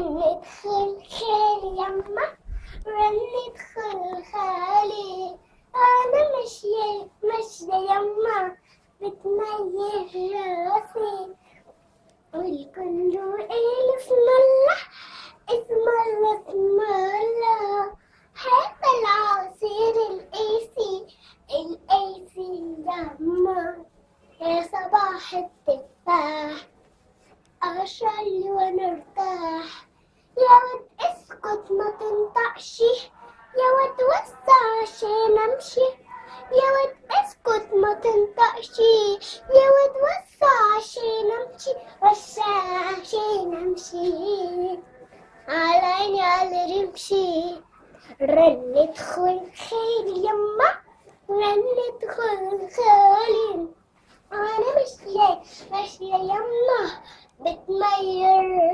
رنت خيل خيل يما، رنت خيل خالي، أنا ماشية ماشية يما بتميل راسي، والكل إيه اسم الله اسم الله اسم الله، هذا العصير القيسي القيسي يما، يا صباح التفاح أشري ونرتاح، يا ود اسكت ما تنطقش، يا ود وسع عشان امشي، يا ود اسكت ما تنطقش، يا ود وسع عشان امشي، وسع عشان امشي، على عيني على رمشي. رنت خيل خيل يما، رنت خيل خالي، أنا ماشية ماشية يما بتميل